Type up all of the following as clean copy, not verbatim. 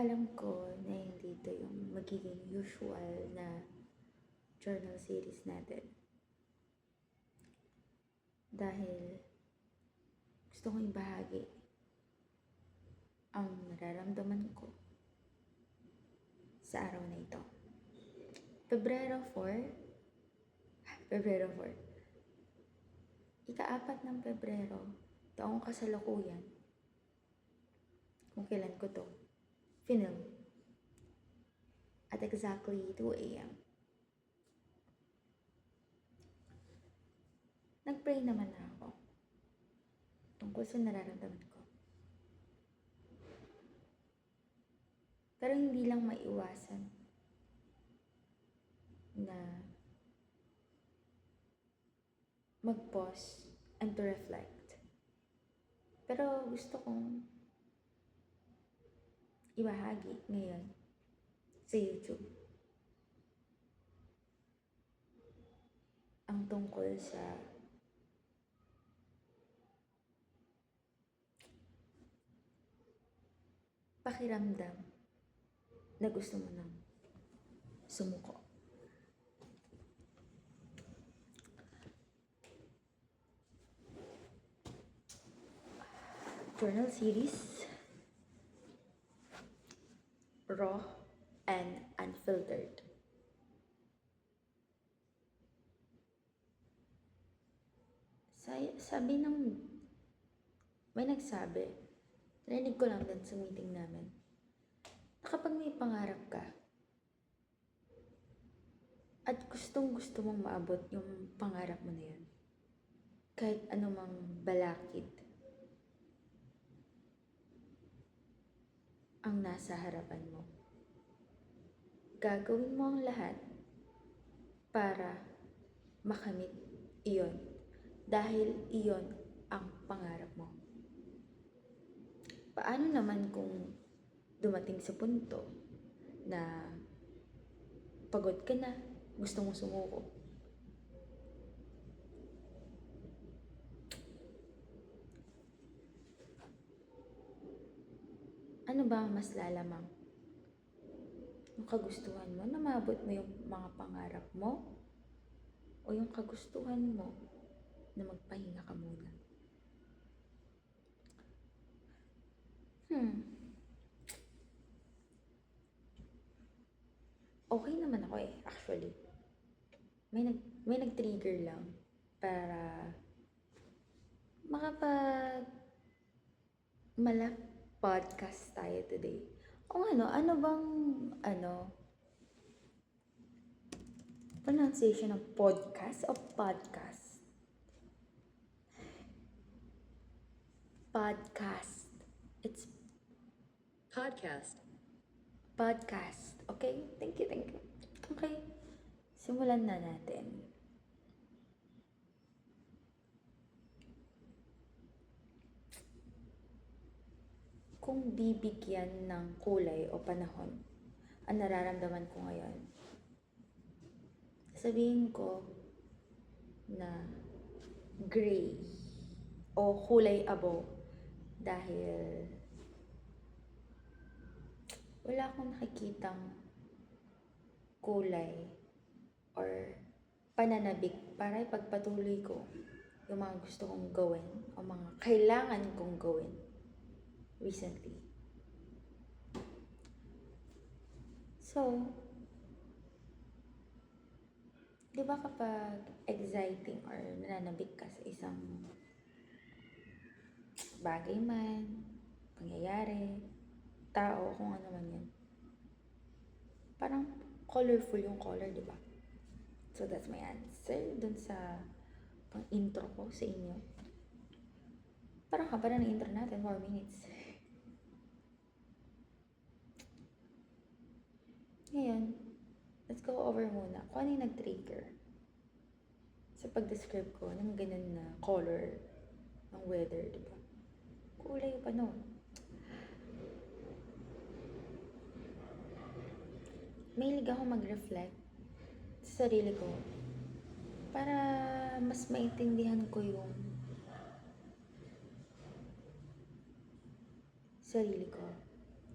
Alam ko na hindi ito yung magiging usual na journal series natin. Dahil gusto kong ibahagi ang nararamdaman ko sa araw na ito. Pebrero 4, ika-4 ng Pebrero, taong kasalukuyan, kung kailan ko to film at exactly 2 a.m. Nag-pray naman na ako tungkol sa nararamdaman ko. Pero hindi lang maiwasan na mag-pause and to reflect. Pero gusto kong ibahagi ngayon sa YouTube ang tungkol sa pakiramdam na gusto mo nang sumuko. Journal series, raw and unfiltered. Sabi ng may nagsabi, narinig ko lang din sa meeting namin, na kapag may pangarap ka at gustong gusto mong maabot yung pangarap mo na yun, kahit anumang balakid ang nasa harapan mo, gagawin mo ang lahat para makamit iyon dahil iyon ang pangarap mo. Paano naman kung dumating sa punto na pagod ka na, gusto mong sumuko? Ano ba ang mas lalamang? Yung kagustuhan mo na maabot mo yung mga pangarap mo? O yung kagustuhan mo na magpahinga ka muna? Okay naman ako actually. May nag-trigger lang para podcast tayo today. O ano bang pronunciation ng podcast o podcast? Podcast. It's Podcast. podcast. Okay? Thank you. Okay. Simulan na natin. Kung bibigyan ng kulay o panahon ang nararamdaman ko ngayon, sabihin ko na gray o kulay abo dahil wala akong nakikitang kulay or pananabik para ipagpatuloy ko yung mga gusto kong gawin o mga kailangan kong gawin recently. So, di ba kapag exciting or nananabik ka sa isang bagay man, pangyayari, tao, kung ano man yan, parang colorful yung color, di ba? So, that's my answer dun sa pang-intro ko sa inyo. Parang haba na ng intro natin, 4 minutes. Ngayon, let's go over muna kung ano yung nag-trigger sa pag-describe ko ng ganun na color ng weather, di ba? Kulay pa no. Mahilig ako mag-reflect sa sarili ko para mas maintindihan ko yung sarili ko,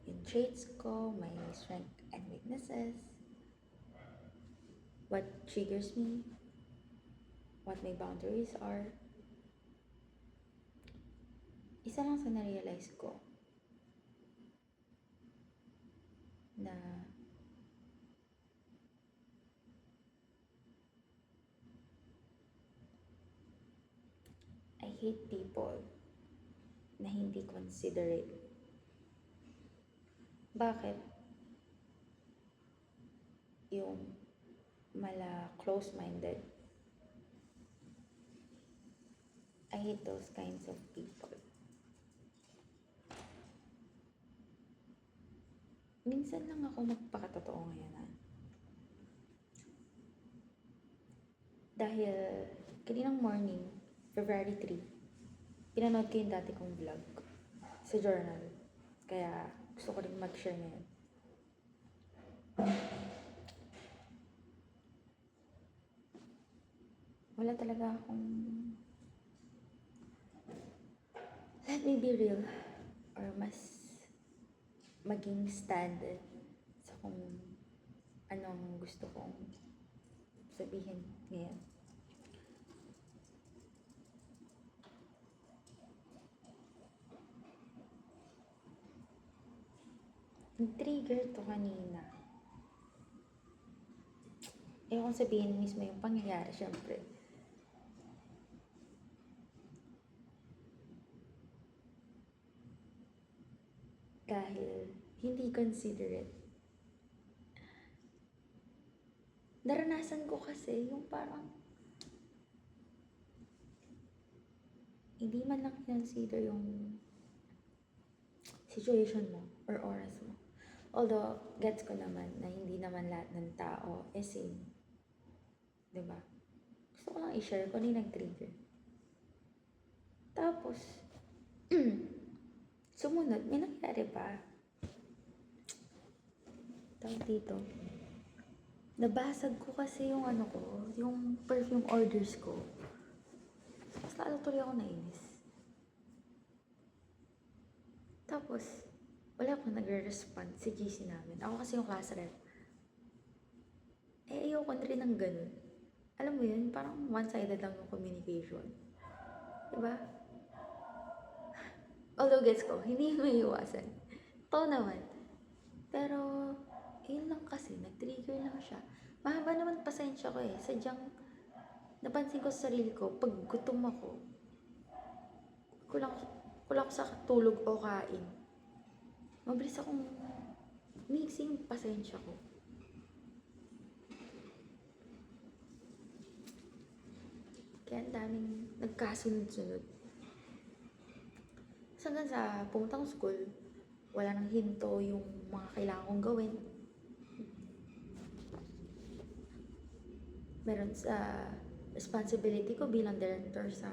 yung traits ko, my strength and weaknesses, what triggers me, what my boundaries are. Isa lang sa na-realize ko na I hate people na hindi considerate. Bakit? Yung close-minded. I hate those kinds of people. Minsan lang ako magpakatotoo ngayon Dahil kaninang morning, February 3, pinanood ko yung dati kong vlog sa journal. Kaya gusto ko rin mag-share ngayon. Wala talaga akong... Let me be real. Or mas maging stand sa kung anong gusto kong sabihin ngayon. Trigger to kanina. Ayokong sabihin mismo yung pangyayari, syempre. Dahil hindi considerate. Naranasan ko kasi yung parang hindi man lang consider yung situation mo or oras mo. Although, gets ko naman na hindi naman lahat ng tao same. Diba? Gusto ko lang i-share kung ano yung nag-trigger. Tapos, sumunod, may nangyari pa. Tawag dito. Nabasag ko kasi yung yung perfume orders ko. Mas lalo tuloy ako nainis. Tapos, wala pang nagre-respond si GC namin. Ako kasi yung class rep. Ayoko na rin ng ganun. Alam mo yun, parang one-sided lang yung communication. Diba? Although gets ko, hindi may iwasan. Ito naman. Pero, yun lang kasi, nag-trigger lang siya. Mahaba naman pasensya ko Sadyang, napansin ko sa sarili ko, pag gutom ako, kulang ko sa tulog o kain. Mabilis akong mixing yung pasensya ko. Kaya ang daming nagkasunod-sunod. Hanggang sa pumuntang school, wala nang hinto yung mga kailangan kong gawin. Meron sa responsibility ko bilang director sa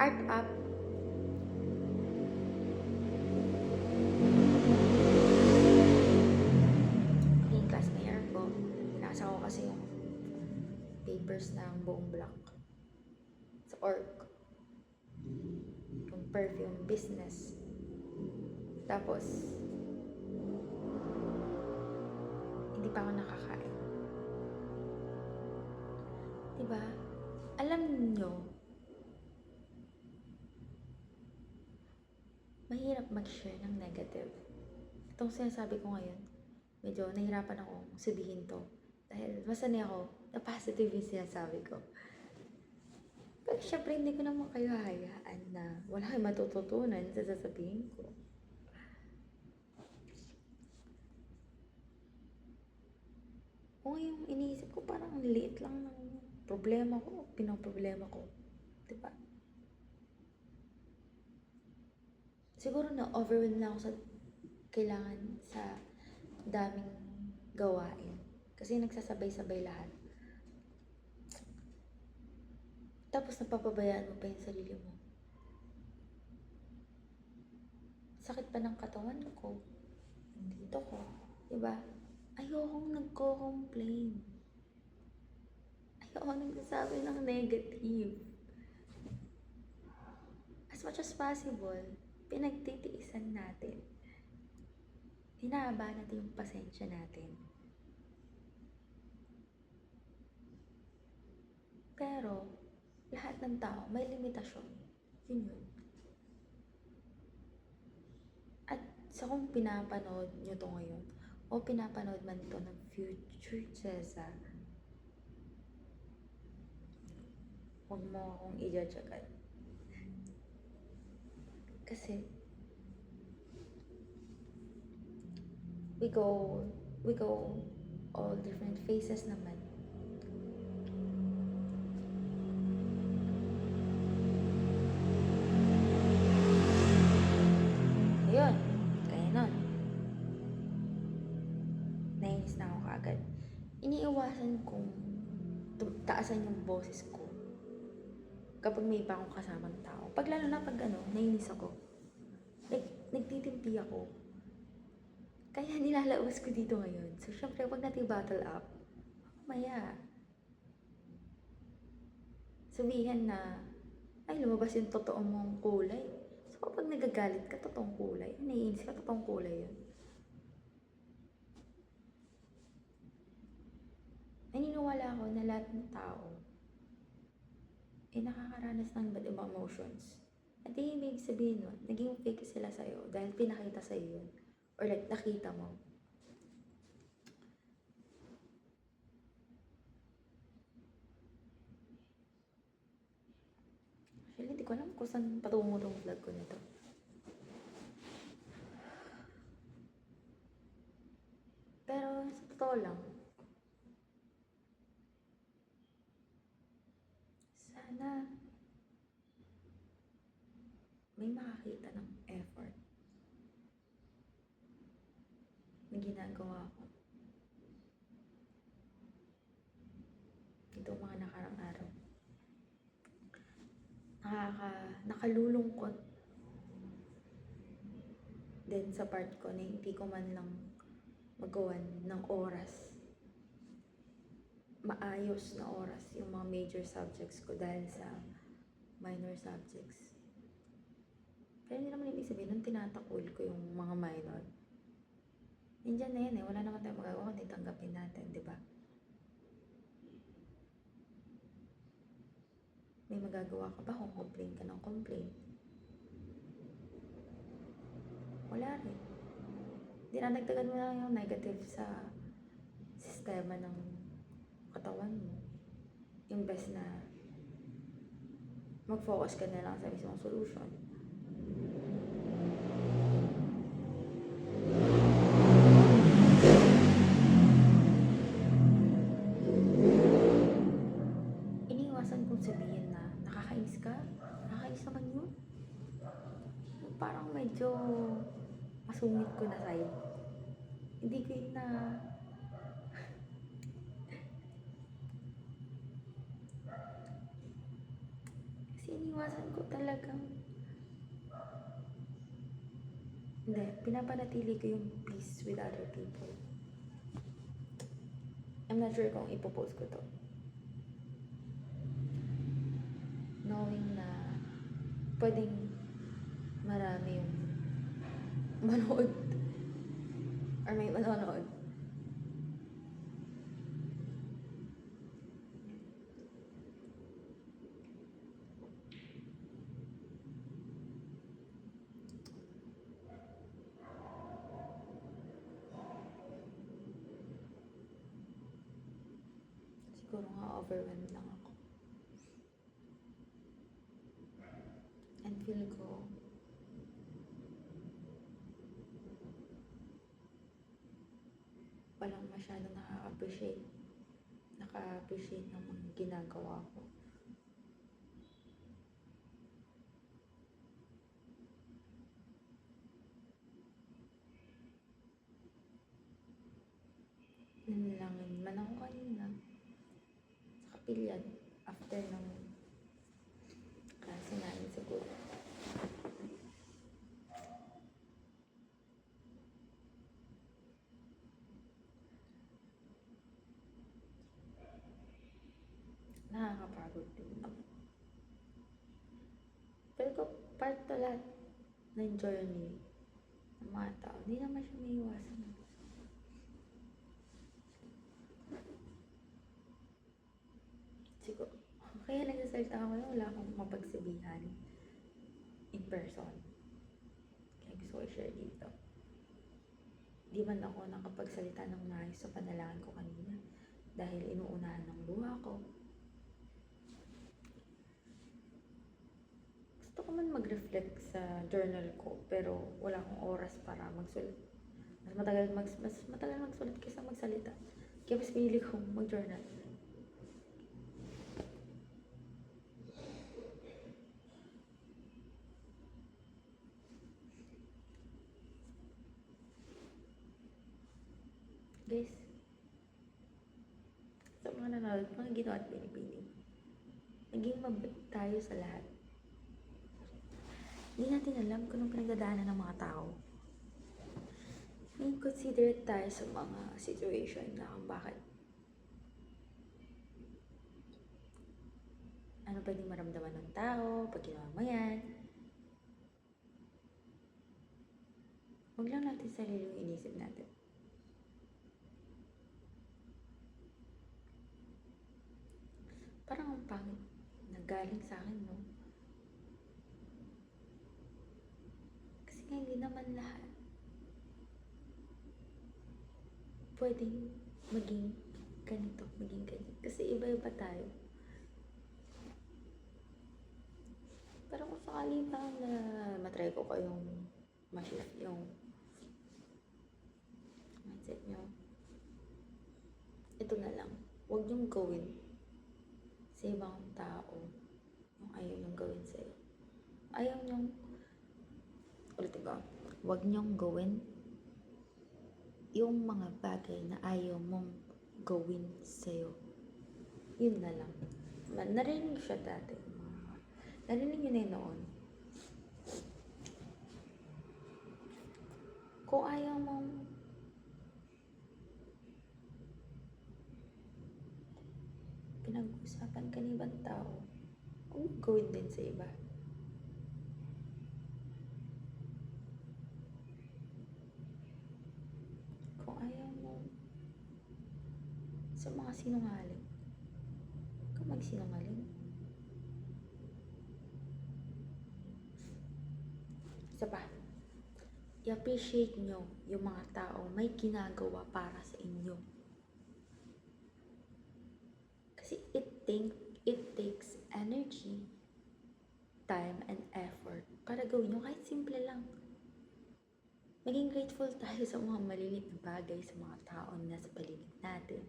art app. Yung class mayor ko, pinasa ko kasi yung papers ng buong block sa org. Yung perfume business. Tapos, hindi pa ako nakakain. Diba? Alam nyo, mahirap mag-share ng negative. Itong sinasabi ko ngayon, medyo nahirapan akong sabihin to. Dahil masanay ako na positive yung sinasabi ko. Pero syempre, hindi ko naman kayo hayaan na wala kayong matututunan sa sasabihin ko. O yung iniisip ko, parang liit lang ng problema ko, pinoproblema ko. Diba? Siguro na overwhelmed na ako sa kailangan sa daming gawain. Kasi nagsasabay-sabay lahat. Tapos napapabayaan mo pa yung sarili mo. Sakit pa ng katawan ko. Dito ko. Diba? Ayokong nagko-complain. Ayoko nagsasabi ng negative. As much as possible, pinagtitiisan natin. hinahaba natin yung pasensya natin. Pero, lahat ng tao may limitasyon. Yun yun. At sa kung pinapanood nyo to ngayon, o pinapanood man to ng future Cesar, huwag mo akong i-judge agad. Kasi, we go all different phases naman. Ayun, kaya nun. Nainis na ako kaagad. Iniiwasan kong taasan yung boses ko kapag may iba akong kasamang tao. Pag lalo na pag nainis ako, nagtitimpi ako. Kaya nilalawas ko dito ngayon. So, syempre, pag battle up, maya, sabihin na, ay, lumabas yung totoo mong kulay. So, kapag nagagalit ka, totoong kulay. Naiinis ka, totoong kulay yun. Naniniwala ako na lahat ng tao nakakaranas ng iba't ibang emotions. At di ibig sabihin nun, naging fake sila sa'yo dahil pinakita sa'yo yun. Or like, nakita mo. Actually, hindi ko alam kung saan patungo tong vlog ko nito. Pero sa totoo lang, sana may makakita ng effort na ginagawa ko itong mga nakarang araw. Nakalulungkot din sa part ko na hindi ko man lang magawan ng oras, maayos na oras yung mga major subjects ko dahil sa minor subjects. Pero hindi naman ibig sabihin nung tinatakul ko yung mga minor. Nandiyan na yan eh, wala naman tayong magagawa kundi tanggapin natin, di ba? May magagawa ka ba kung complain ka ng complain? Wala rin. Dinadagdagan mo lang yung negative sa sistema ng katawan mo. Imbes na mag-focus ka na lang sa mismong solution. Iniiwasan kong sabihin na nakakainis ka? Nakakainis naman yun? Parang medyo masungit ko na sa'yo. Hindi ko yun na kasi iniwasan ko talagang hindi, pinapanatili ko yung peace with other people. I'm not sure kung ipopost ko to. Knowing na pwedeng marami yung manood or may manonood. Siguro nga overwhelmed lang ako. And feel ko walang masyado naka-appreciate ng mga ginagawa ko. Nanalangin man ako kanina sa kapilyan after ng klase namin siguro. Nakakapagod din naman. Pero part to lahat ng journey ng mga tao. Hindi naman siya may iwasan. Siguro, kaya nagsasalita ako na wala akong mapagsabihan in person. Kaya gusto ko i-share dito. Di man ako nakapagsalita ng maayos sa panalangin ko kanina dahil inuunahan ng luha ko. Gusto ko man mag-reflect sa journal ko pero wala akong oras para magsulat. Mas matagal magsulat kaysa magsalita. Kaya mas pinili kong mag-journal. Guys, sa mga nanonood, mga ginawa at pinipili, naging mabait tayo sa lahat. Hindi natin alam kung anong pinagdadaanan ng mga tao. May considerate tayo sa mga situation na kung bakit. Ano pwedeng maramdaman ng tao pag ginawa mo yan. Huwag lang natin sarili yung inisip natin. Parang ang pangit na galing sa akin, no? Kasi nga hindi naman lahat pwedeng maging ganito, maging ganyan. Kasi iba-iba tayo. Pero kung sakali pa na matry ko kayong ma-shift yung mindset nyo, ito na lang. Huwag niyong gawin sa ibang tao yung ayaw niyong gawin sa'yo. Ayaw niyong, ulitin ko, huwag niyong gawin yung mga bagay na ayaw mong gawin sa'yo. Yun na lang. Narinig siya dati. Narinig yun na yun noon. Kung ayaw mong pinag-usapan ka ng ibang tao, huwag mong gawin din sa iba. Kung ayaw mo sa mga sinungaling, huwag kang magsinungaling. Isa pa, i-appreciate nyo yung mga tao may ginagawa para sa inyo. Kasi it takes energy, time, and effort para gawin nyo kahit simple lang. Maging grateful tayo sa mga maliliit na bagay, sa mga tao na nasa paligid natin.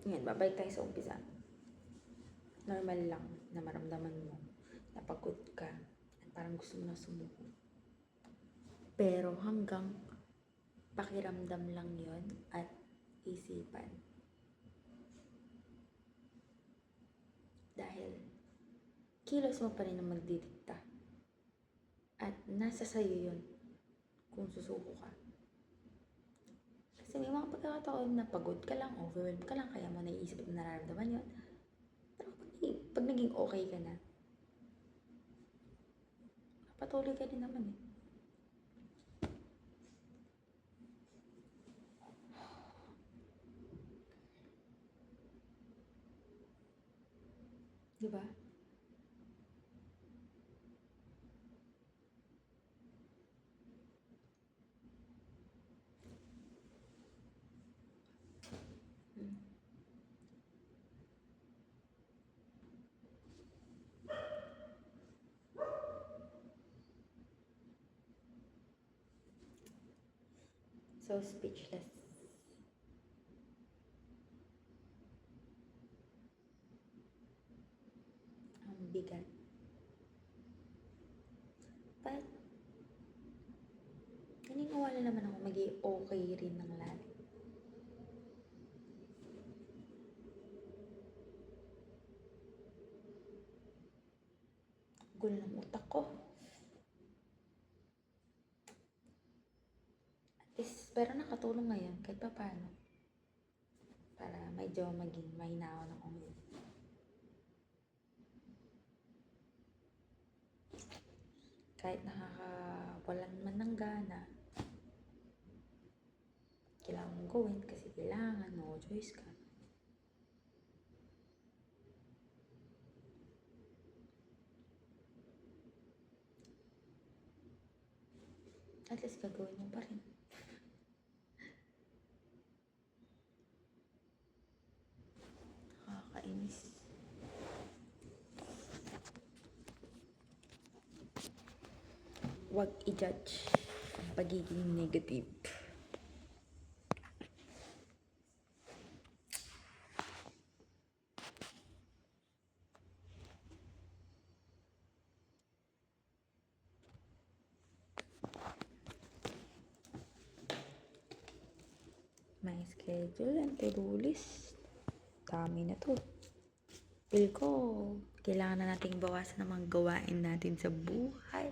Ngayon, babalik tayo sa umpisa. Normal lang na maramdaman mo na pagod ka at parang gusto mo na sumuko. Pero hanggang pakiramdam lang yon at isipan. Dahil kilos mo pa rin ang magdidikta. At nasa sayo yun kung susuko ka. Kasi may mga pagkakataon na pagod ka lang, overwhelmed ka lang, kaya mo naiisip at nararamdaman yun. Pero pag naging okay ka na, patuloy ka din naman eh. Diba? So speechless. Ang bigat. But, naniniwala naman ako mag-i-okay rin ng lahat. Gulo ng utak ko. At least, pero nakatulong ngayon kahit pa paano. Para may medyo maging mahinahon ako ngayon. Kahit nakakawalan man ng gana, kailangan mong gawin kasi kailangan, no choice ka. At least gagawin mo pa rin. Nakakainis. Huwag i-judge ang pagiging negative. My schedule and to-do list. Dami na to. Feel ko, kailangan na nating bawasan ng mga gawain natin sa buhay.